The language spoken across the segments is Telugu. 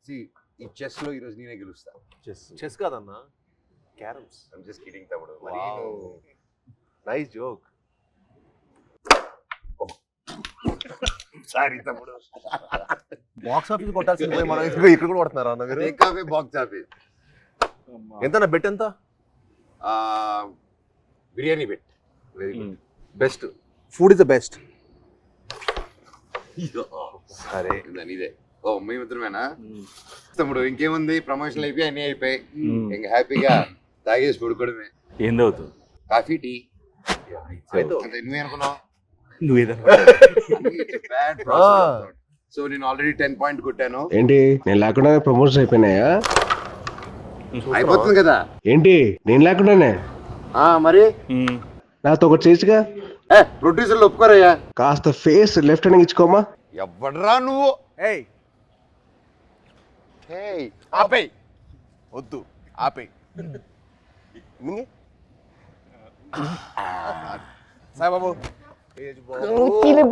ఈ చెస్ లో ఈరోజు నేనే గెలుస్తా. చెస్ కాదన్నా, క్యారమ్స్. ఐమ్ జస్ట్ కిడింగ్ తమ్ముడు. మరి నైస్ జోక్. సారీ తమ్ముడు. బాక్స్ ఆఫీస్ కొట్టాల్సింది పోయి మనం ఇక్కడ కూడా కొడుతున్నారా అన్న మీరు? Take box office. ఎంత బెట్ ఎంత? Biryani bet. Very good. Best food is the best. సరే ఇదే. ఓ మేమిద్దరమేనా తమ్ముడు? ఇంకేముంది, ప్రమోషన్లు అయిపోయి అన్నీ అయిపోయి ఇంకా హ్యాపీగా తాగేసి పడుకోవడమే. ఏందవుతుంది? కాఫీ టీ నువ్వే అనుకున్నావు. సో నేను ఆల్రెడీ 10 పాయింట్ కొట్టాను. ఏంటి నేను లేకుండా ప్రమోషన్ అయిపోయినాయా? అయిపోతుంది కదా. ఏంటి నేను లేకుండానే? మరి నాతో ఒకటి చేయొచ్చుగా. ప్రొడ్యూసర్లు ఒప్పుకోరయ్యా. కాస్త ఫేస్ లెఫ్ట్ హ్యాండ్ ఇచ్చుకోమా. ఎవడ్రా నువ్వు? ఆపేయ్, వద్దు ఆపేయ్. సాయిబాబు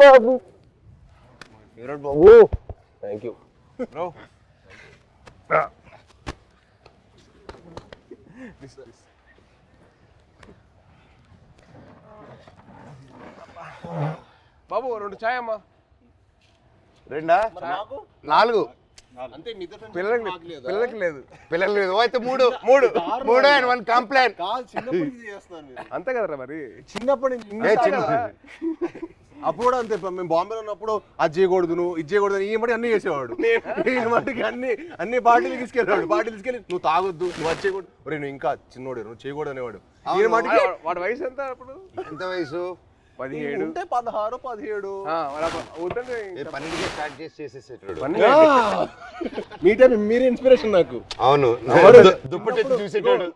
బాబు బాబు థ్యాంక్ యూ బ్రో. బాబు 2 చాయ్ అమ్మా. 2 4 అంతే. పిల్లలకి లేదు. పిల్లలు లేదు. అయితే 3 అండ్ 1 కంప్లైంట్. అంతే కదరా మరి. చిన్నప్పటి నుంచి అప్పుడు కూడా అంతే. మేము బాంబేలో ఉన్నప్పుడు అది చేయకూడదు, నువ్వు ఇది చేయకూడదు, ఈ మట్టి అన్ని చేసేవాడు. నేను మట్టికి అన్ని బాటిల్ తీసుకెళ్ళేవాడు. బాటిల్ తీసుకెళ్ళి నువ్వు తాగొద్దు, నువ్వు అది చేయకూడదు, నువ్వు ఇంకా చిన్నోడు, నువ్వు చేయకూడదు అనేవాడు. ఈ మట్టికి వాడి వయసు ఎంత అప్పుడు? ఎంత వయసు? 17 ఉంటే 16 17. 12కే స్టార్ట్ చేసేసేటాడు. మీ టైం మీరే ఇన్స్పిరేషన్ నాకు. అవును, దుప్పటి చూసేటాడు.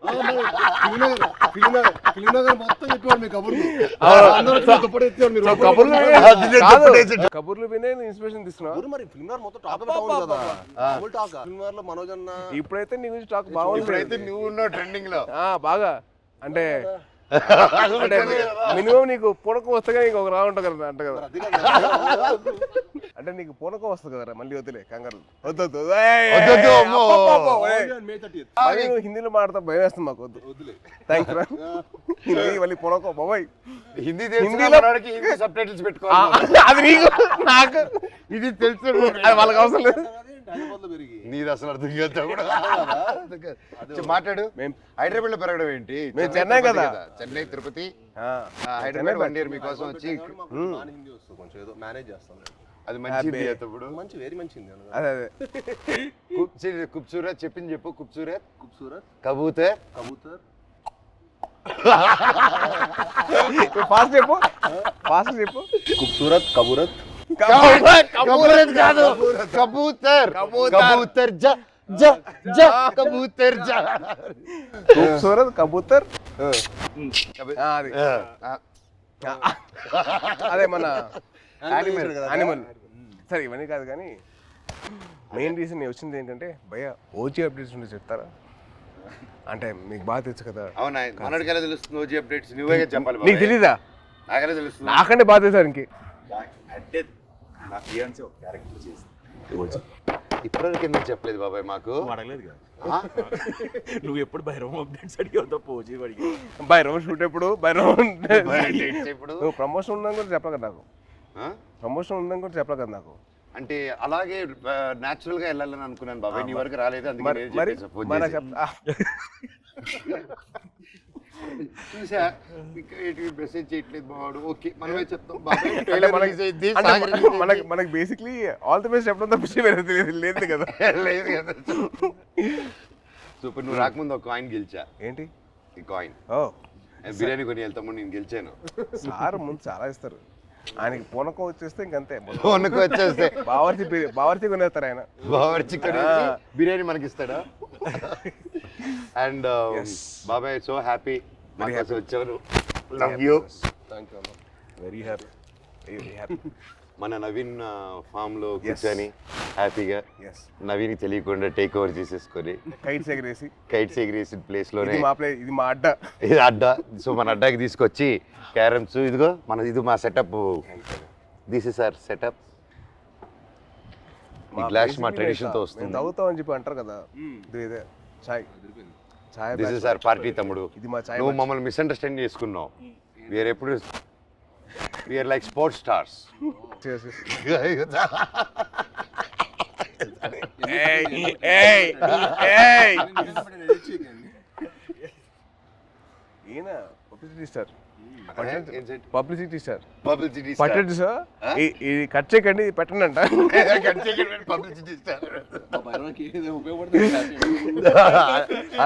కబుర్లు వినే ఇన్స్పిరేషన్ తీసుకున్నావు. మరి ఫిల్మ్ మొత్తం టాక్ టాక్. ఫిల్మ్ లో మనోజ్ అన్న ఇప్పుడైతే నీ గురించి టాక్ బాగుంది. ఇప్పుడైతే నువ్వు ఉన్నావు ట్రెండింగ్ లో బాగా. అంటే మినిమం నీకు పూనకం వస్తే నీకు ఒక రా ఉంటుంది కదా అంట కదా. అంటే నీకు పూనకం వస్తుంది కదరా. మళ్ళీ వద్దులే కంగారు. వద్దు హిందీలో మాట్లాడతా భయం వేస్తుంది మాకు. వద్దులే థ్యాంక్స్ రా. హిందీ మళ్ళీ పూనకం బాబాయ్. హిందీలో సబ్ టైటిల్స్ పెట్టుకోవాలి. అది నీకు నాకు ఇది తెలుసు, అది వాళ్ళకి అవసరం లేదు. నీది అసలు అర్థం కాదు. మాట్లాడు. హైదరాబాద్ లో పెరగడం ఏంటి? మేము చెన్నై కదా. చెన్నై తిరుపతి హైదరాబాద్ 1 year మీకోసం వచ్చి కొంచెం ఏదో మేనేజ్ చేస్తాం. అది మంచిది తప్పుడు. మంచి వెరీ మంచిది. అదే అదే ఖూబ్సూరత్ చెప్పింది చెప్పు. ఖూబ్సూరత్ కబూతర్ ఫాస్ట్ చెప్పు. ఖూబ్సూరత్ కబూరత్ కాదు, కబూతర్ కబూతర్ ఖూబ్సూరత్ కబూతర్. అదే మన యానిమల్. సరే ఇవన్నీ కాదు కానీ మెయిన్ రీజన్ నేను వచ్చింది ఏంటంటే భయ్య ఓజీ అప్డేట్స్ ఉంటే చెప్తారా? అంటే మీకు బాగా తెలుసు కదా. అవునా, మనడికెలా తెలుస్తుంది ఓజీ అప్డేట్స్? నువ్వే చెప్పాలి. నీకు తెలీదా? నాకనే తెలుస్తుంది. నాకంటే బాగా తెలుసు ఇంకే. అంటే నా ఫియాన్సీ ఒక క్యారెక్టర్ చేసి ఇప్పటివరకు ఎందుకు చెప్పలేదు బాబాయ్ మాకు? అడగలేదు కదా. నువ్వు ఎప్పుడు భైరవం అప్డేట్స్ అడిగావు? పోజీ అడిగి భైరవం షూట్ ఎప్పుడు? భైరవం ఇప్పుడు నువ్వు ప్రమోషన్ ఉందని కూడా చెప్పలే కదా నాకు. ప్రమోషన్ ఉందని కూడా చెప్పలే కదా నాకు. అంటే అలాగే న్యాచురల్ గా వెళ్ళాలని అనుకున్నాను బాబాయ్. నీ వరకు రాలేదు, అందుకే చూసా మెసేజ్ చేయట్లేదు బావాడు. ఓకే మనమే చెప్తాం. మనకి బేసిక్లీ ఆల్ ది బెస్ట్ చెప్పడం తప్పించి వేరే లేదు కదా. లేదు కదా. సూపర్. నువ్వు రాకముందు ఒక కాయిన్ గెలిచా. ఏంటి ఈ కాయిన్? బిర్యానీ కొని వెళ్తాము, నేను గెలిచాను. సార్ ముందు చాలా ఇస్తారు. ఆయనకి పూనకం వచ్చేస్తే ఇంకంతే. పూనకం వచ్చేస్తే బావర్చి కొనేస్తారు ఆయన. బావర్చి కొనేసి బిర్యానీ మనకి ఇస్తాడా? అండ్ బాబాయ్ సో హ్యాపీ వచ్చారు. Love you. థ్యాంక్ యూ అన్న. Very happy. మన నవీన్ ఫామ్ లో కూర్చొని హ్యాపీగా నవీన్ తెలియకుండా టేక్ ఓవర్ చేసేసుకొని కైట్స్ ఎగిరేసి ప్లేస్ లోనే ఇది మా అడ్డా. ఇది అడ్డా. సో మన అడ్డాకి తీసుకొచ్చి క్యారమ్స్, ఇదిగో ఇది మా setup. This is our setup. ఈ గ్లాస్ మా ట్రెడిషన్తో వస్తుంది. తాగుతామని చెప్పి అంటారు కదా, ఇదే చాయ్. చాయ్ దిస్ ఇస్ అవర్ పార్టీ తమ్ముడు. ఇది మా చాయ్. నువ్వు మమ్మల్ని మిస్అండర్స్టాండ్ చేసుకున్నావు. వీఆర్ ఎప్పుడు వీఆర్ లైక్ స్పోర్ట్స్ స్టార్స్. ఈయన publicity star. Publicity star publicity పట్టండి సార్, ఇది కట్ చేయకండి, ఇది పెట్టండి అంట. పబ్లిసిటీ స్టార్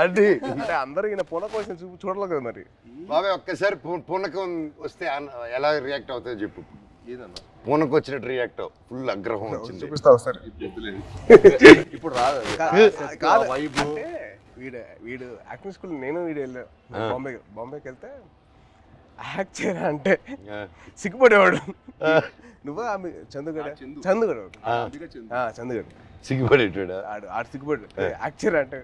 అంటే అందరూ ఈయన పూనకం వచ్చిన చూడలేదు కదా మరి. బాబాయ్ ఒక్కసారి పూనకం వస్తే ఎలా రియాక్ట్ అవుతుందో చెప్పు. పూనకం వచ్చినట్టు రియాక్ట్ అవ్వు. ఫుల్ ఆగ్రహం వచ్చింది. చూపిస్తా ఒకసారి. ఇప్పుడు రాదు కాదు. అంటే వీడు యాక్టింగ్ స్కూల్ నేను వీడు వెళ్ళాను బాంబేకి వెళ్తే యాక్ట్ చేయరా అంటే సిగ్గుపడేవాడు. నువ్వు చందుగడ సిగ్గుపడేటాడు. ఆడు సిగ్గుపడి యాక్ట్ చేయరా అంటే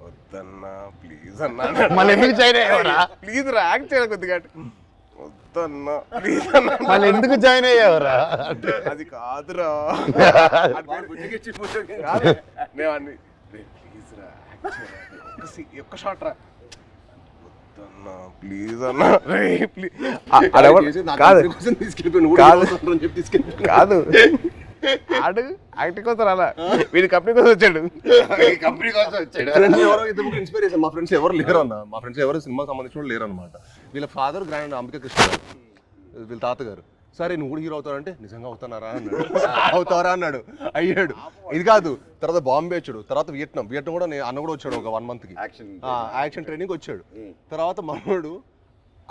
వద్దన్నా ప్లీజ్ అన్నా. మళ్ళీ ఎందుకు జాయిన్ అయ్యావరా? ప్లీజ్ రా యాక్ట్ చేయాలి కొద్దిగా. వద్దన్నా ప్లీజ్ అన్నా. మళ్ళీ ఎందుకు జాయిన్ అయ్యావరా? అది కాదురా. నేను అన్ని ప్లీజ్ రా ఒక్క షాట్ రా ప్లీజ్ అన్నా కాదు. ఆడు యాక్టింగ్ కోసం రాలా, వీడి కంపెనీ కోసం వచ్చాడు. కంపెనీ కోసం వచ్చాడు. ఇన్స్పిరేషన్. మా ఫ్రెండ్స్ ఎవరు లేరు అన్న, మా ఫ్రెండ్స్ ఎవరు సినిమాకి సంబంధించిన లేరు అనమాట. వీళ్ళ ఫాదర్ గ్రాండ్ అంబికా కృష్ణ, వీళ్ళ తాతగారు. సరే నువ్వు కూడా హీరో అవుతావంటే నిజంగా అవుతానారా అన్నాడు. అవుతారా అన్నాడు. అయ్యాడు. ఇది కాదు, తర్వాత బాంబే వచ్చాడు, తర్వాత వియట్నాం కూడా అన్న కూడా వచ్చాడు ఒక 1 month్ యాక్షన్ ట్రైనింగ్ వచ్చాడు. తర్వాత మనోడు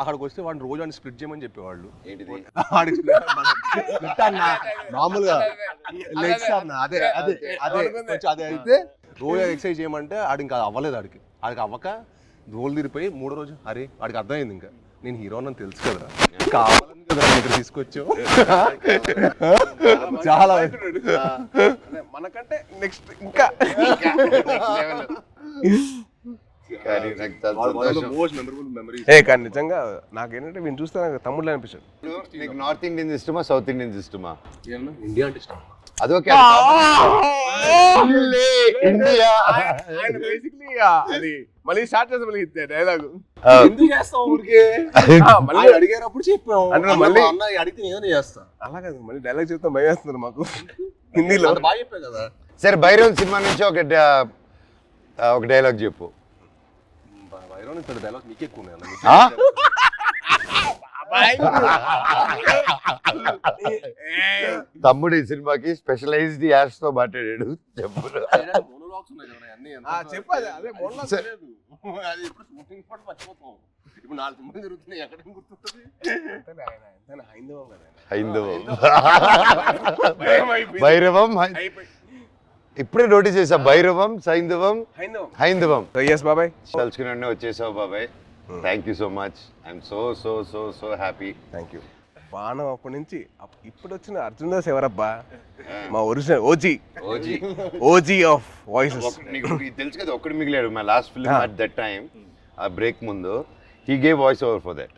అక్కడికి వస్తే వాడిని రోజు వాడిని స్ప్లిట్ చేయమని చెప్పేవాళ్ళు. మామూలుగా లెగ్స్ అన్న అదే అదే అదే అదే అయితే రోజు ఎక్సర్సైజ్ చేయమంటే ఆడు ఇంకా అవ్వలేదు. ఆడికి అవ్వక రోల్ తిరిగిపోయి 3వ రోజు అరే ఆడికి అర్థమైంది ఇంకా నేను హీరో అని తెలుసు కదా, కావాలని కదా ఇక్కడ తీసుకొచ్చావు. చాలా మనకంటే నెక్స్ట్ ఇంకా కానీ నిజంగా నాకేంటంటే వీళ్ళు చూస్తే నాకు తమ్ముళ్ళు అనిపించాడు. నీకు నార్త్ ఇండియన్స్ ఇష్టమా సౌత్ ఇండియన్స్ ఇష్టమా? ఇండియా అంటే ఇష్టం. అదొకే ఇండియా అది మళ్ళీ స్టార్ట్ చేస్తాం మళ్ళీ డైలాగ్ ఎందుకు చేస్తాం ఊరికే మళ్ళీ అడిగేటప్పుడు చెప్పాం అంటే మళ్ళీ అడిగితే ఏదైనా చేస్తా. అలా కాదు మళ్ళీ డైలాగ్ చెప్తాం భయం వేస్తున్నారు మాకు హిందీలో. బాగా చెప్పావు కదా. సరే భైరవ్ సినిమా నుంచి ఒక డైలాగ్ చెప్పు. భైరవ్ నుంచి డైలాగ్ నీకే ఎక్కువ ఉన్నాయి. తమ్ముడు ఈ సినిమాకి స్పెషలైజ్డ్ యాడ్స్ తో మాట్లాడాడు. చెప్పు. భైరవం ఇప్పుడే నోటీస్ చేసా. భైరవం హైందవం బాబాయ్ తలుచుకుని వచ్చేసావు బాబాయ్. Thank you so much. I'm so so so so happy. Thank you. బాణం అప్పటి నుంచి ఇప్పుడు వచ్చిన అర్జున్ దాస్ ఎవరబ్బా? మా ఒరిజినల్ ఓజీ ఆఫ్ వాయిసెస్. నీకు తెలుసు కదా ఒక్కడు మిగిలాడు. My last film at that time ఆ బ్రేక్ ముందు he gave voice over for that.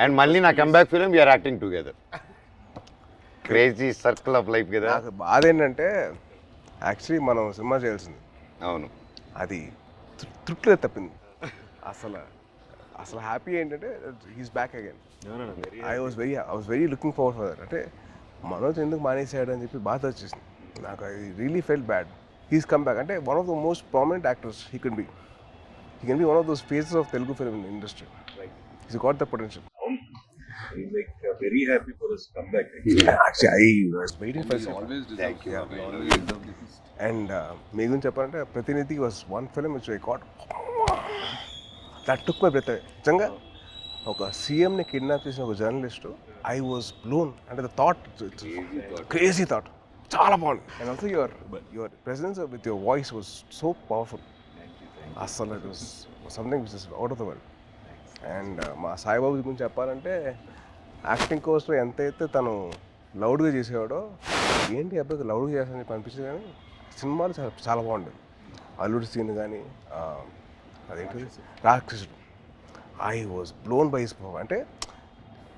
And మళ్ళీ నా comeback film we're acting together. Crazy circle of life కదా. నాకు బాధ ఏంటంటే యాక్చువల్లీ మనం సినిమా చేయాల్సింది. అవును. అది తృప్తిగా తప్పింది. అసలు హ్యాపీ ఏంటంటే he's back again. I was very looking forward for that. అంటే మనోజ్ ఎందుకు మానేసాడు అని చెప్పి బాధ వచ్చేసింది నాకు. I really felt bad. He's come back. అంటే one of the most prominent actors he can be one of those faces of Telugu film industry. He's got the potential. I'm like very happy for his comeback. Actually, I was waiting for it. Always Thank you. And మీ గురించి చెప్పాలంటే Prathinidhi was one film which I got that took my breath. నిజంగా ఒక సీఎంని కిడ్నాప్ చేసిన ఒక జర్నలిస్టు ఐ వాజ్ బ్లోన్. అంటే ద థాట్ క్రేజీ థాట్ చాలా బాగుంది. And also your presence with your voice was so powerful. అసలు it was something which is out of the world. And మా సాయిబాబు గురించి చెప్పాలంటే యాక్టింగ్ కోర్స్లో ఎంతైతే తను లౌడ్గా చేసేవాడో ఏంటి అబ్బాయి లౌడ్గా చేస్తానని చెప్పి అనిపించింది. కానీ సినిమాలు చాలా బాగుండేది. అల్లుడి సీన్ కానీ అదేంటి Rakshasudu. I was blown by his power. అంటే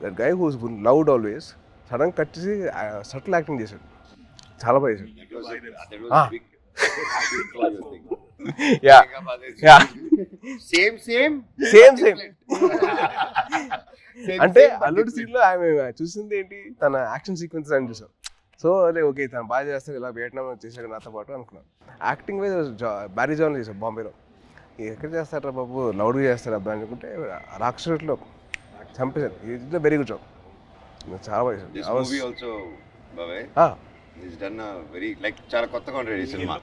that guy who's loud always sudden cut చేసి సటిల్ యాక్టింగ్ చేశాడు. చాలా బాగా చేశాడు. యా యా సేమ్ అంటే అల్లుడు సీన్ లో ఆమె చూసింది ఏంటి, తన యాక్షన్ సీక్వెన్స్ అని చూసాం. సో అదే ఓకే తను బాగా చేస్తాడు, ఇలా వియట్నాం చేశాడు నాతో పాటు అనుకున్నాను. యాక్టింగ్ వైజ్ బ్యారీ జాన్లో చేశాడు బాంబేలో. ఎక్కడ చేస్తారా బాబు, లౌడ్గా చేస్తాడు అబ్బాయి అనుకుంటే రాక్షసులో చంపేశాడు. ఇది వెరీ గుడ్ జాబ్, చాలా బాగా చేశాడు. చాలా కొత్తగా ఉంటుంది ఈ cinema.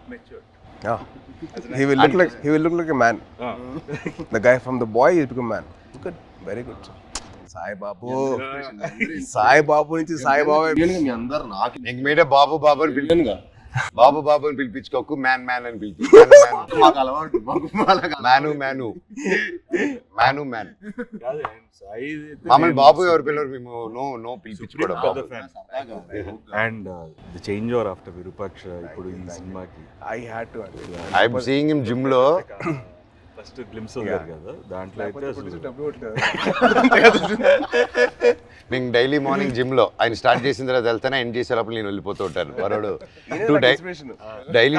He will look like a man. The guy from The Boy is become man. Good, very good. Sai Babu నుంచి సాయి బాబు మీ అందరు నాకు నీకు మీరే బాబు బాబు అని పిలిచానుగా. బాబు బాబు అని పిలిపించుకోకు, మ్యాన్ మ్యాన్ అని పిలిపించు. మాకు అలవాటు మ్యాను మ్యాను మ్యాను మ్యాన్. మమ్మల్ని బాబు ఎవరు పిల్లలు మేము నో పిలిపించుకోవడం. And the change over after Virupaksha ఇప్పుడు ఈ సినిమాకి I am seeing him gym లో ఫస్ట్ గ్లిమ్స్ వదిలారు కదా, దాంట్లో అయితే మేము డైలీ మార్నింగ్ జిమ్ లో ఆయన స్టార్ట్ చేసిన తర్వాత వెళ్తానే ఎండ్ చేసేటప్పుడు నేను వెళ్ళిపోతూ ఉంటాను. వరుడు డైలీ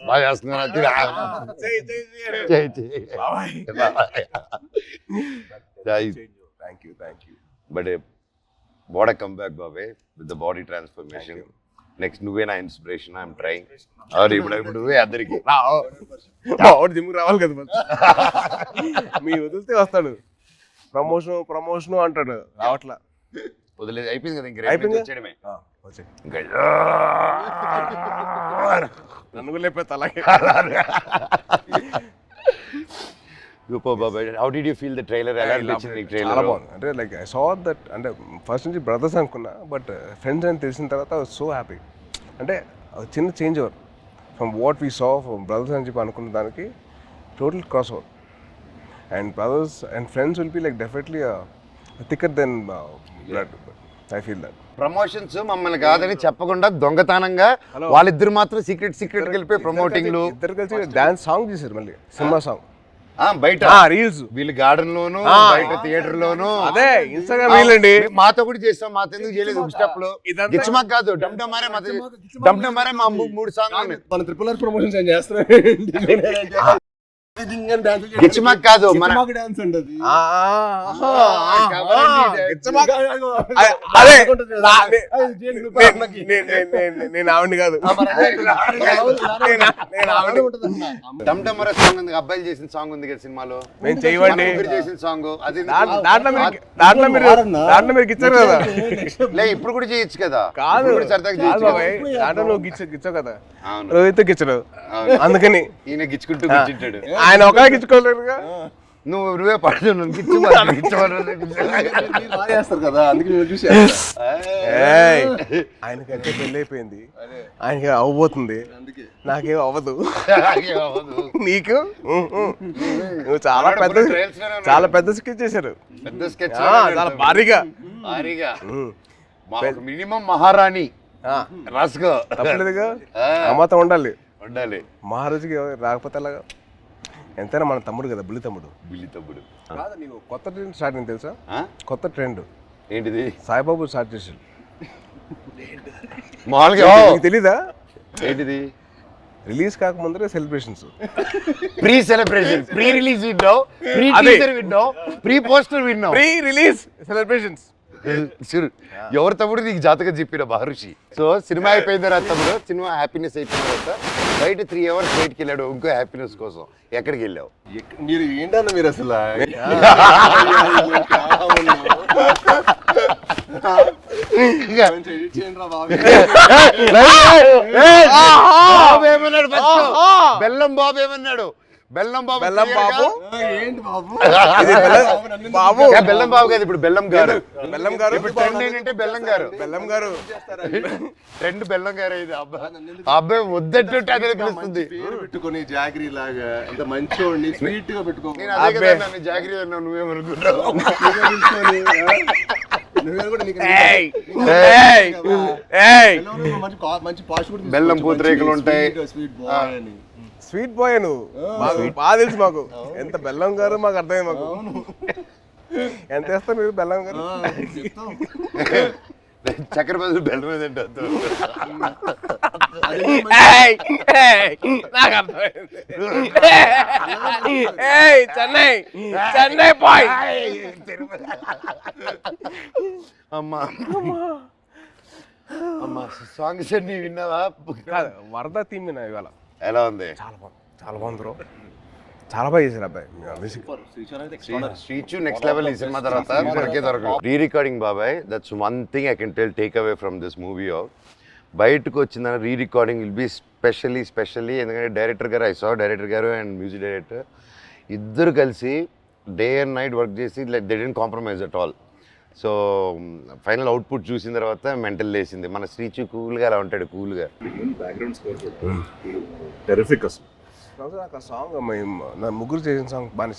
బాగా చేస్తున్నాను. But what a comeback బాబే with the body transformation. Next నువ్వే నా ఇన్స్పిరేషన్. I'm trying. ఇప్పుడు నువ్వే అందరికి జిమ్ రావాలి కదా, మీ వదిలితే వస్తాడు. ప్రమోషన్ అంటాడు, రావట్లా. వదిలేదు అయిపోయింది కదా, ఇంక వచ్చేయడమే. నన్ను లేకపోతే అలాగే. How did you feel the trailer? చాలా బాగుంది. అంటే లైక్ ఐ సా దట్, అంటే ఫస్ట్ నుంచి బ్రదర్స్ అనుకున్నా, బట్ ఫ్రెండ్స్ అని తెలిసిన తర్వాత ఐ వాజ్ సో హ్యాపీ. అంటే చిన్న change over from what we saw from brothers అని చెప్పి అనుకున్న దానికి total cross over. And brothers and friends will be like definitely thicker then blood. I feel that. Promotions మమ్మల్ని కాదని చెప్పకుండా దొంగతనంగా వాళ్ళిద్దరు మాత్రం సీక్రెట్ వెళ్ళిపోయి ప్రమోటింగ్లు ఇద్దరు కలిసి డాన్స్ సాంగ్ చేశారు, మళ్ళీ సినిమా సాంగ్ బయట రీల్స్, వీళ్ళు గార్డెన్ లోను బయట థియేటర్ లోను. అదే ఇన్స్టాగ్రామ్ రీల్ అండి. మాతో కూడా చేస్తాం, మాతో ఎందుకు చేయలేదు? స్టెప్ లో గిచ్మాక్ కాదు, డమ్డమారే మా 3 సాంగ్ మన ట్రిపుల్ ఆర్ ప్రమోషన్స్ ఏం చేస్తారు. గిచ్మాక్ కాదు, మన డాన్స్ అండి అది. నేను ఆవిడ కాదు, డమ్డమరే సాంగ్ ఉంది, అబ్బాయిలు చేసిన సాంగ్ ఉంది కదా సినిమాలో, మేము చేయవండి చేసిన సాంగ్. అది దాంట్లో మీరు గిచ్చారు కదా. లే ఇప్పుడు కూడా చేయొచ్చు కదా. కాదు దాంట్లో నువ్వు గిచ్చావు కదా, రోహిత్ గిచ్చడు. అందుకని ఈయన గిచ్చుకుంటూ కూర్చుంటాడు. ఆయన ఒక గిచ్చుకోలేరుగా. నువ్వే పడుతు చేస్తారు కదా, అందుకే చూసి. ఆయనకైతే పెళ్ళి అయిపోయింది, ఆయనకి అవ్వబోతుంది, నాకేం అవ్వదు. నీకు నువ్వు చాలా పెద్ద స్కెచ్ చేశారు, చాలా భారీగా. మినిమం మహారాణి రాసుకో, తప్పలేదుగా. అమ్మతో ఉండాలి. మహారాజుకి రాకపోతే అలాగా. ఎంతైనా మన తమ్ముడు కదా, బుల్లి తమ్ముడు. కాదు, నీకు కొత్త ట్రెండ్ స్టార్ట్ అయింది తెలుసా? కొత్త ట్రెండ్ ఏంటిది? సాయిబాబు స్టార్ట్ చేశాడు. మామూలుగా తెలీదా? ఏంటిది? రిలీజ్ కాకముందరే celebrations, pre celebration, pre release విన్నావు, ప్రీ టీజర్ విన్నావు, ప్రీ పోస్టర్ విన్నావు, ప్రీ రిలీజ్ సెలబ్రేషన్స్. ఎవరు తమ్ముడు నీకు జాతకం చెప్పిన మహర్షి. సో సినిమా అయిపోయిన తర్వాత తమ్ముడు, సినిమా హ్యాపీనెస్ అయిపోయిన తర్వాత బయట 3 hours బయటకి వెళ్ళాడు ఇంకో హ్యాపీనెస్ కోసం. ఎక్కడికి వెళ్ళావు? మీరు ఏంటన్నా మీరు అసలు బెల్లం బాబు ఏమన్నాడు? బెల్లం బాబు ఏంటి బాబు? బెల్లం బాబు కాదు, ఇప్పుడు బెల్లం గారు. ఇప్పుడు ట్రెండ్ ఏంటంటే బెల్లం గారు. ట్రెండ్ బెల్లం గారు. ఇది అబ్బాయి వద్దంటుంటే అదే పిలుస్తుంది. పెట్టుకుని జాగిరి లాగా అంత మంచి స్వీట్ గా పెట్టుకో. అదే కదా నన్ను జాగిరి అన్నావు, నువ్వేమనుకుంటావు? బెల్లం పూతరేకులు ఉంటాయి. స్వీట్ బాయ్ నువ్వు, బాగా తెలుసు మాకు. ఎంత బెల్లం గారు మాకు అర్థమైంది. మాకు ఎంత వేస్తారు మీరు బెల్లం గారు? చక్కెర బదులు బెల్లం మీద తింటారు. నాకు అర్థమైంది. చెన్నై చెన్నై బాయ్. అమ్మా అమ్మా సాంగ్స్ అన్ని విన్నావా? కాదు, వరద థీమ్ విన్నా ఇవాళ. ఎలా ఉంది? చాలా బాగుంది బ్రో, చాలా బాగా చేశారు అబ్బాయి. శ్రీచు నెక్స్ట్ లెవెల్ ఈ సినిమా తర్వాత మనకే దొరకదు. రీ రికార్డింగ్ బాబాయ్, that's one thing I can take away from this movie. బయటకు వచ్చిందని re recording will be specially ఎందుకంటే డైరెక్టర్ గారు, ఐ సా డైరెక్టర్ గారు అండ్ మ్యూజిక్ డైరెక్టర్ ఇద్దరు కలిసి డే అండ్ నైట్ వర్క్ చేసి they didn't compromise at all. So final output చూసిన తర్వాత మెంటల్ లేసింది. మన శ్రీచు కూల్గా అలా ఉంటాడు, కూల్గా. బ్యాక్గ్రౌండ్ స్కోర్ టెరిఫిక్ అసలు. నాకు ఆ సాంగ్ నా ముగ్గురు చేసిన సాంగ్ బాగా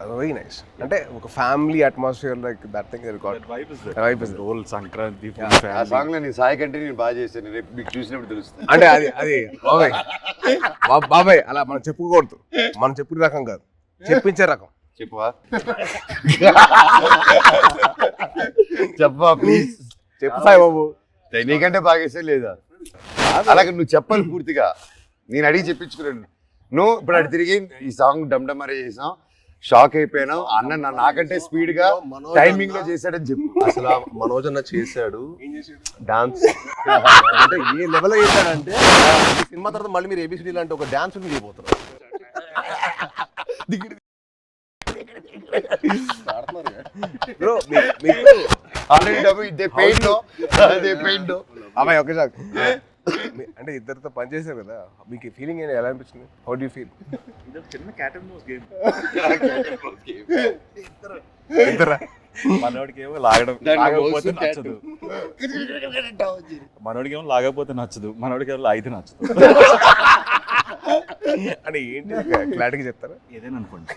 అది వెరీ నైస్. అంటే ఒక family atmosphere like that thing record role Sankranti ఆ సాంగ్ లో నేను సాయి కంటే నేను బాగా చేశాను, రేపు మీకు చూసినప్పుడు తెలుస్తుంది. అంటే అది బాబాయ్ అలా మనం చెప్పుకోకూడదు, మనం చెప్పిన రకం కాదు, చెప్పించే రకం. చెప్పవా? చెప్పవా ప్లీజ్? చెప్పు సాయి బాబు. నీకంటే బాగా చేసే లేదా? అలాగే నువ్వు చెప్పాలి పూర్తిగా. నేను అడిగి చెప్పించుకున్నాను. నువ్వు ఇప్పుడు అటు తిరిగి ఈ సాంగ్ డమ్డమరే చేసాం, షాక్ అయిపోయినావు. అన్న నాకంటే స్పీడ్ గా టైమింగ్ లో చేశాడని చెప్పు. అసలు మనోజ్ అన్న చేశాడు డాన్స్. అంటే ఏ లెవెల్ చేశాడంటే సినిమా తర్వాత మళ్ళీ మీరు ఏబిసిడి లాంటి ఒక డాన్స్ చేయబోతున్నారు. అమ్మాయి ఒక షాక్. అంటే ఇద్దరితో పనిచేశారు కదా, మీకు ఫీలింగ్ ఎలా అనిపించింది? How do you feel? చిన్న క్యాట్ అండ్ మౌస్ గేమ్. ఇద్దరా? మనోడికేమో లాగకపోతే నచ్చదు, మనోడికేమో లాగకపోతే నచ్చదు, మనోడికేమో లాగితే నచ్చదు. అంటే ఏంటి క్లారిటీగా చెప్తారా? ఏదైనా అనుకోండి.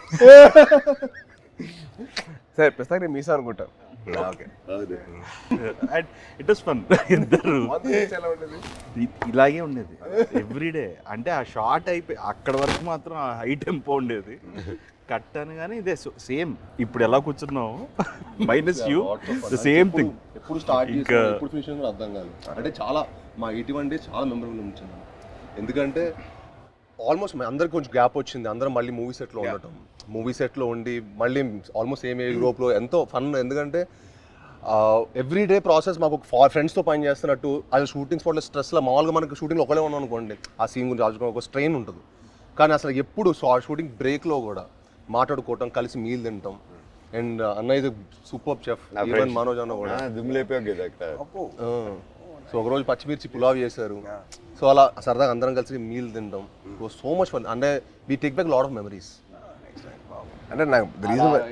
సరే ప్రస్తుతానికి మీసా అనుకుంటా. Okay, it was fun. ఇద్దరు ఎలా ఉండేది? ఇలాగే ఉండేది ఎవ్రీడే. అంటే ఆ షార్ట్ అయిపోయి అక్కడ వరకు మాత్రం ఆ హై టెంపో ఉండేది. కట్ అనగానే ఇదే సేమ్ ఇప్పుడు ఎలా కూర్చున్నావు minus you the same thing. ఎప్పుడు స్టార్ట్ ఇంకా ఎప్పుడు ఫినిష్ కూడా అర్థం కాదు. అంటే చాలా మా 81 days చాలా మెమరబుల్ ఉంచింది. ఎందుకంటే ఆల్మోస్ట్ అందరికి కొంచెం గ్యాప్ వచ్చింది. అందరం మళ్ళీ మూవీ సెట్లో ఉండటం, మూవీ సెట్లో ఉండి మళ్ళీ ఆల్మోస్ట్ సేమ్ యూరోప్లో ఎంతో ఫన్. ఎందుకంటే ఎవ్రీడే ప్రాసెస్ మాకు ఫ్రెండ్స్తో పని చేస్తున్నట్టు. అది షూటింగ్ స్పాట్లో స్ట్రెస్లో మామూలుగా మనకి షూటింగ్లో ఒకటే ఉన్నాం అనుకోండి, ఆ సీన్ గురించి ఆలోచుకో ఒక స్ట్రెయిన్ ఉంటుంది. కానీ అసలు ఎప్పుడు షూటింగ్ బ్రేక్లో కూడా మాట్లాడుకోవటం, కలిసి మీల్ తింటాం. అండ్ అన్న ఇది సూపర్ చెఫ్, ఈవెన్ మనోజ్ అన్న కూడా సో ఒకరోజు పచ్చిమిర్చి పులావ్ చేశారు. సో అలా సరదాగా అందరం కలిసి మీల్ తింటాం. So much fun. అంటే we take back lot of memories. అంటే నాకు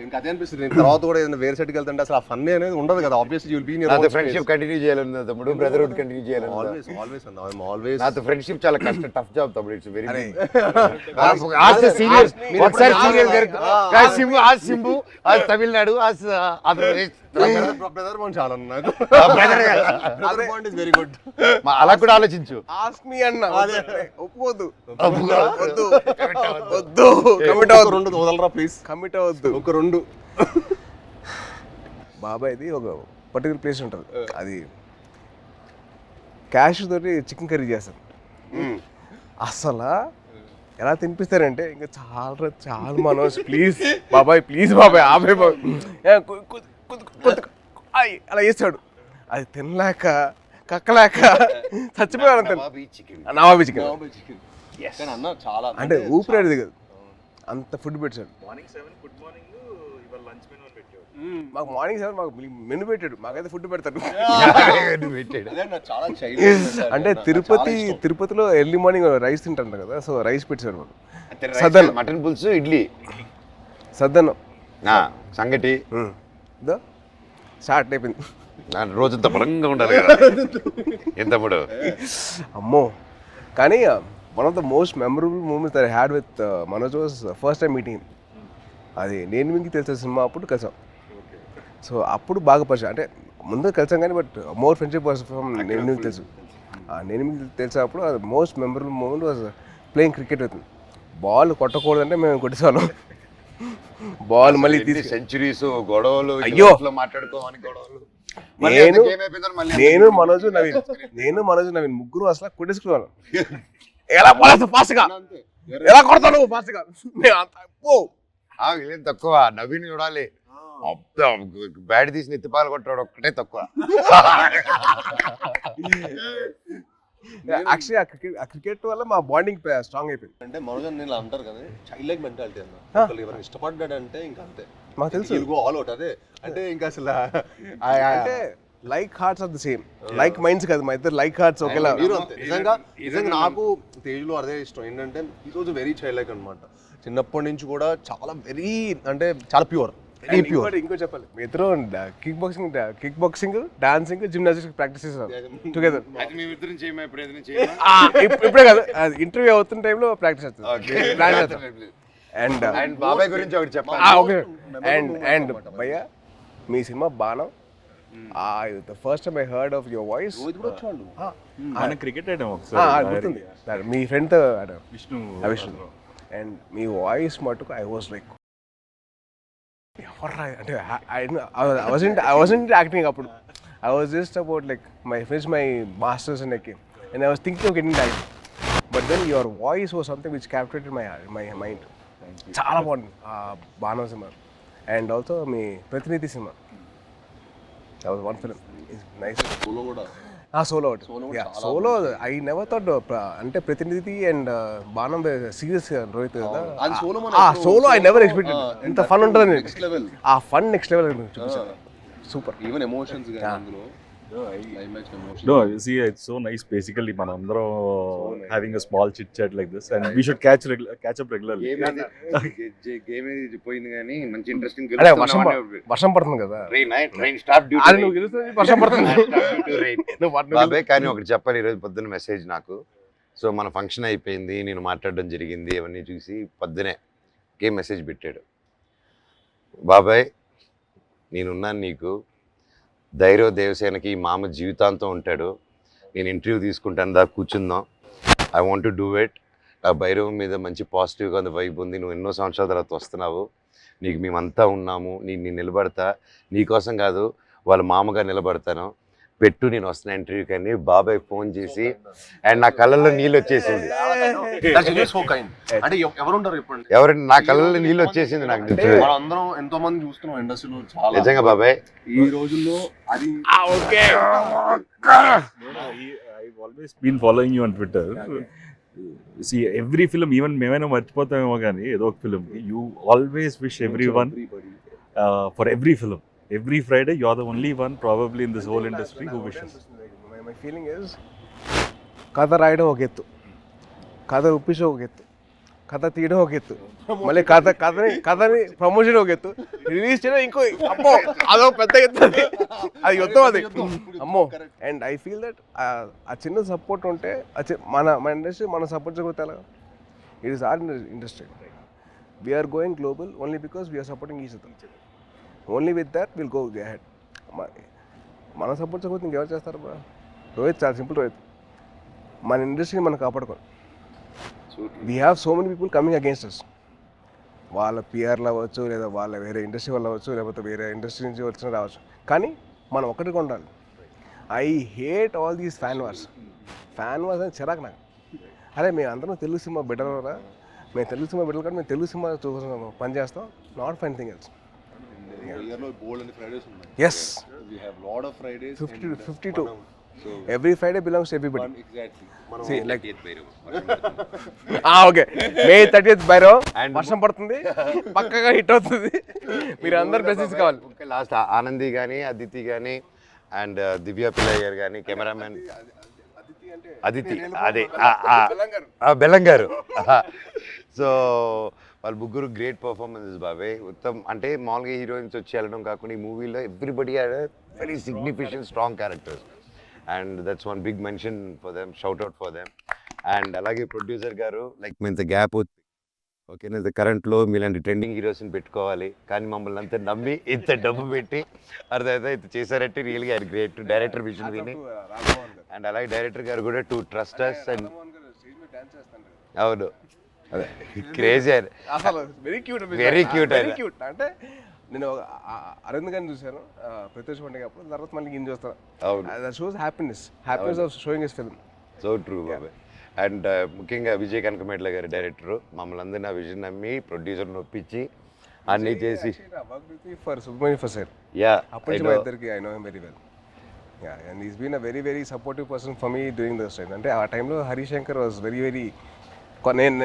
ఇంకా అదే అనిపిస్తుంది. తర్వాత కూడా ఏదైనా వేరే సెట్కి వెళ్తుంటే అసలు ఆ ఫన్ అనేది ఉండదు కదా. Obviously you will be in your friendship continue చేయాలన్నా తమ్ముడు, బ్రదర్హుడ్ కంటిన్యూ చేయాలన్నా. ఆల్వేస్ అన్న, ఐ యామ్ ఆల్వేస్. నాతో ఫ్రెండ్షిప్ చాలా కష్టం, టఫ్ జాబ్ తమ్ముడు. ఇట్స్ వెరీ ఆస్ సీనియర్స్ ఒకసారి సీనియర్ గారు సింబు, ఆ సింబు ఆ తమిళనాడు, ఆ ఆంధ్రప్రదేశ్ బ్రదర్ బాండ్ చాలా నాకు. Brother bond is very good. అలా కూడా ఆలోచించు. ఆస్క్ మీ అన్న. ఒప్పుకోవద్దు, వద్దు, వద్దు, కమిట్ అవ్వద్దు. రెండు వదలరా ప్లీజ్, కమిట్ అవ్వద్దు. ఒక రెండు. బాబాయ్ది ఒక పర్టికులర్ ప్లేస్ ఉంటుంది, అది క్యాష్ తోటి చికెన్ కర్రీ చేస్తారు. అసలు ఎలా తినిపిస్తారంటే ఇంకా చాలా మనోజ్ ప్లీజ్ బాబాయ్, ప్లీజ్ బాబాయ్, ఆబాయ్ బాబాయ్ అలా చేస్తాడు. అది తినలేక కక్కలేక చచ్చిపోయాడు. నవాబీ చికెన్ అంటే ఊపిరాడు దిగదు, అంత ఫుడ్ పెట్టాడు. మార్నింగ్ 7 గుడ్ మార్నింగ్, ఇవాళ లంచ్ మెనూ అని పెట్టాడు. మాకు మార్నింగ్ 7 మాకు మెనూ పెట్టాడు, మాకైతే ఫుడ్ పెడతాడు. అంటే తిరుపతిలో ఎర్లీ మార్నింగ్ రైస్ తింటారు కదా, సో రైస్ పెట్టాడు మాకు. సద్దన్నం, మటన్ పులుసు, ఇడ్లీ, సద్దన్నం, సంగటి స్టార్ట్ అయిపోయింది. రోజంతా బలంగా ఉండాలి కదా ఎంత ఇప్పుడు. అమ్మో. కానీ one of the most memorable moments that I had with Manoj was first time meeting. అది నేను మీకు తెలిసిన సినిమా అప్పుడు కలిసాం. సో అప్పుడు బాగా పరిచయం, అంటే ముందు కలిసాం కానీ but more friendship was from నేను మీకు తెలుసు. నేను మీకు తెలిసినప్పుడు అది most memorable moment was playing cricket with. Ball కొట్టకూడదంటే మేము కొట్టేసాను. బాల్ మళ్ళీ తీసి సెంచరీస్ గొడవలు అయ్యో. మాట్లాడుకోమని గొడవలు నేను మనోజ్ నవీన్ ముగ్గురు అసలు కొట్టేసుకున్నాను. ఎలా పడేస్తా ఫాస్ట్ గా, ఎలా కొడతాను ఫాస్ట్ గా. వీళ్ళేం తక్కువ, నవీన్ చూడాలి బ్యాట్ తీసి ఎత్తిపాలు కొట్టాడు ఒక్కటే తక్కువ. యాక్చువల్లీ ఆ క్రికెట్ వల్ల మా బాండింగ్ స్ట్రాంగ్ అయిపోయింది. అంటే మనోజ్ నేను అంటారు కదా చైల్డ్ లైక్ మెంటాలిటీ అన్న. ఎవరైనా ఇష్టపడ్డాడంటే ఇంకా అంతే, మాకు తెలుసు ఆల్ అవుట్. అదే అంటే ఇంకా అసలు అంటే like hearts are the same, like minds కదా మా ఇద్దరు లైక్ హార్ట్స్ ఒకేలా. మీరు అంతే. నిజంగా నాకు తేజ్లో అదే ఇష్టం ఏంటంటే ఈ రోజు వెరీ చైల్డ్ లైక్ అనమాట. చిన్నప్పటి నుంచి కూడా చాలా వెరీ అంటే చాలా ప్యూర్, వెరీ ప్యూర్. ఇంకో చెప్పాలి, మీ ఇద్దరు kick boxing dancing gymnastics practice చేస్తారు టుగెదర్. ఇప్పుడే కాదు, ఇంటర్వ్యూ అవుతున్న టైంలో ప్రాక్టీస్ చేస్తారు. అండ్ బాబాయ్ గురించి ఒకటి చెప్పాలి. ఓకే. అండ్ భయ్య మీ సినిమా బాణం, the first time I heard of your voice, మన క్రికెట్ ఆడాం ఒకసారి, గుర్తుంది మీ ఫ్రెండ్తో విష్ణు. అండ్ మీ వాయిస్ మటుకు ఐ వాజ్ లైక్ ఎవర్రా అంటే I wasn't acting అప్పుడు. I was just about like finish my masters and like, and I was thinking of getting that, but then your voice was something which captivated my mind. చాలా బాగుంది బాణం సినిమా. అండ్ ఆల్సో మీ ప్రతినిధి cinema, that was one film. It's nice. Solo కూడా సోలో ఐ నెవర్ థాట్ అంటే ప్రతినిధి అండ్ బాణం సీరియస్ రోహిత్ కదా. అది solo solo I never expected ఇంత ఫన్ ఉంటుందని. నెక్స్ట్ లెవెల్, ఆ ఫన్ నెక్స్ట్ లెవెల్ చూపించారు. సూపర్. ఈవెన్ ఎమోషన్స్ గాని అందులో climax emotion. No, you see, it's so nice. Basically, manandro having a small chit chat like this, and we should catch up regularly. Game ఏది పోయింది కానీ మంచి ఇంట్రెస్టింగ్. అదే వర్షం పడుతుంది కదా, ట్రైన్ స్టాప్ అది నువ్వు గెలుస్తుంది, వర్షం పడుతుంది. బాబాయ్ కానీ ఒకటి చెప్పాలి, ఈరోజు పొద్దున్న మెసేజ్ నాకు. సో మన ఫంక్షన్ అయిపోయింది, నేను మాట్లాడడం జరిగింది, అవన్నీ చూసి పొద్దునే గేమ్ మెసేజ్ పెట్టాడు. బాబాయ్ నేనున్నాను నీకు, ధైర్య దేవసేనకి మామ జీవితాంతం ఉంటాడు, నేను ఇంటర్వ్యూ తీసుకుంటాను, దా కూర్చుందాం, I want to do it. ఆ భైరవం మీద మంచి పాజిటివ్గా ఉంది, వైబ్ ఉంది, నువ్వు ఎన్నో సంవత్సరాల తర్వాత వస్తున్నావు, నీకు మేమంతా ఉన్నాము, నేను నిలబడతా, నీకోసం కాదు వాళ్ళ మామగా నిలబడతాను, పెట్టు నేను వస్తున్నా ఇంటర్వ్యూ. కానీ బాబాయ్ ఫోన్ చేసి అండ్ నా కళ్ళల్లో నీళ్ళు వచ్చేసింది. అంటే ఎవరు ఉంటారు ఇప్పుడు, ఎవరంటే నా కళ్ళల్లో నీళ్ళు వచ్చేసింది నాకు. మనం అందరం ఎంతో మంది చూస్తున్నాం ఇండస్ట్రీలో చాలా. నిజంగా బాబాయ్ ఈ రోజుల్లో అది I've always been following you on Twitter. See, every film, even మేమైనా మర్చిపోతామేమో కానీ ఏదో ఒక film, you always wish everyone for every film. Every Friday, you're the only one probably in this whole industry who wishes. My feeling is, కథ రాయడం ఒక ఎత్తు, కథ ఒప్పించడం ఒక ఎత్తు, కథ తీయడం ఒక ఎత్తు, మళ్ళీ కథని ప్రమోషన్ ఒక ఎత్తు, రిలీజ్ చేయడం ఇంకో అమ్మో అదో పెద్ద ఎత్తు, అది యుద్ధం అది అమ్మో. అండ్ ఐ ఫీల్ దట్ ఆ చిన్న సపోర్ట్ ఉంటే మన ఇండస్ట్రీ మన సపోర్ట్ చేయకపోతే ఎలా. It is our industry, we're going global only because we're supporting each other. Only with that will go ahead. మనం సపోర్ట్ చేయకపోతే ఇంకెవరు చేస్తారు బా. రోహిత్ చాలా సింపుల్, రోహిత్ మన ఇండస్ట్రీని మనం కాపాడుకోవాలి. We have so many people coming against us, వాళ్ళ పిఆర్లు అవ్వచ్చు, లేదా వాళ్ళ వేరే ఇండస్ట్రీ వాళ్ళు అవ్వచ్చు, లేకపోతే వేరే ఇండస్ట్రీ నుంచి వచ్చిన రావచ్చు, కానీ మనం ఒకటిగా ఉండాలి. I hate all these fan wars అని చిరాకు నాకు. అరే మేము అందరం తెలుగు సినిమా బెటర్రా, మేము తెలుగు సినిమా బెటర్ కానీ మేము తెలుగు సినిమా చూసిన పని చేస్తాం, నాట్ ఫైన్ థింగ్ ఎల్స్. ఇయర్లో బోల్డ్ అని ఫ్రైడేస్ ఉన్నాయి. Yes, we have lot of Fridays, 52. So every Friday belongs to everybody. Exactly. See, like okay, May 30th Bhairav, వర్షం పడుతుంది, పక్కగా హిట్ అవుతుంది, మీరు అందరు ప్రెసెన్స్ కావాలి. లాస్ట్ ఆనంది కానీ, అదితి కానీ, అండ్ దివ్య పిల్లయ్య గారు కానీ, కెమెరామెన్ అదితి, అదే బెల్లంగారు. సో వాళ్ళు ముగ్గురు గ్రేట్ పర్ఫార్మెన్సెస్ బాబాయ్. ఉత్తమ్ అంటే మామూలుగా హీరోయిన్స్ వచ్చి వెళ్ళడం కాకుండా ఈ మూవీలో everybody had very significant strong characters, and that's one big mention for them, shout out for them. And అలాగే ప్రొడ్యూసర్ గారు లైక్ మీ ఇంత గ్యాప్ ఓకేనా, కరెంట్లో మీలాంటి ట్రెండింగ్ హీరోస్ని పెట్టుకోవాలి, కానీ మమ్మల్ని అంతా నమ్మి ఇంత డబ్బు పెట్టి అర్థమైతే ఇంత చేశారంటే రియల్గా ఆయన గ్రేట్. డైరెక్టర్ విజన్ విని, అండ్ అలాగే డైరెక్టర్ గారు కూడా టు ట్రస్ట్ అస్. అండ్ అవును, క్రేజీ అసలు very cute Very cute very ఆయన. క్యూట్ అంటే నేను అరవింద్ గారిని చూశాను ప్రత్యక్ష పండుగ అప్పుడు తర్వాత మళ్ళీ ఈయన చూస్తాను అవును. That shows happiness of showing his film so true బాబాయ్. అండ్ ముఖ్యంగా విజయ్ కనకమేట్ల గారి డైరెక్టర్ మమ్మల్ని అందరినీ ఆ విజన్ నమ్మి ప్రొడ్యూసర్ నొప్పించి అన్నీ చేసి for Subrahmanya for sir yeah అప్పటి నుంచి మా ఇద్దరికి I know him very well and is been a very very supportive person for me during those time అంటే ఆ టైంలో హరిశంకర్ వాజ్ వెరీ వెరీ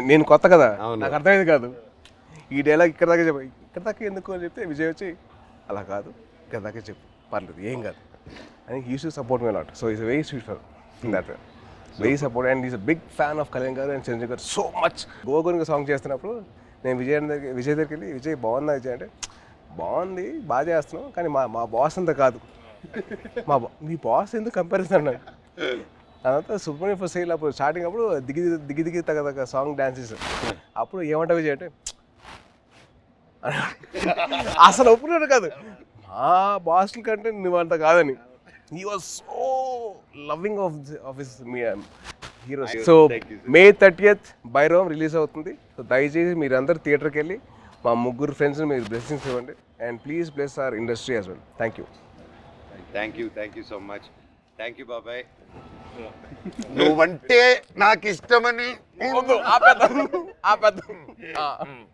నేను కొత్త కదా అవును. నాకు అర్థమైంది కాదు ఈ డైలాగ్ ఇక్కడ దాకా చెప్పు ఇక్కడ దాకా ఎందుకు అని చెప్తే విజయ్ వచ్చి అలా కాదు ఇక్కడ దాకా చెప్పు పర్లేదు ఏం కాదు అని he to support me lot so is very sweet for that very support and is a big fan of Kalyan గారు అండ్ చిరంజీవి గారు సో మచ్ గోగునికి సాంగ్ చేస్తున్నప్పుడు నేను విజయ్ దగ్గరికి వెళ్ళి విజయ్ బాగుందా విజయ్ అంటే బాగుంది బాగా చేస్తున్నావు కానీ మా బాస్ అంతా కాదు మీ బాస్ ఎందుకు కంపారిజన్ అన్నాడు అదంతా సుబ్రహ్మణ్య ఫర్ సేల్ అప్పుడు స్టార్టింగ్ అప్పుడు దిగి తగ్గ సాంగ్ డాన్సెస్ అప్పుడు ఏమంటా విజయ్ అంటే అసలు ఒప్పుకున్నాడు కాదు మా బాస్ల కంటే నువ్వు అంత కాదని he was so loving of his hero so May 30th బైరోమ్ రిలీజ్ అవుతుంది సో దయచేసి మీరందరూ థియేటర్కి వెళ్ళి మా ముగ్గురు ఫ్రెండ్స్ మీరు బ్లెస్సింగ్స్ ఇవ్వండి and please bless our industry as well thank thank you so much. Thank you బాబాయ్. నువ్వంటే నాకు ఇష్టమని యూ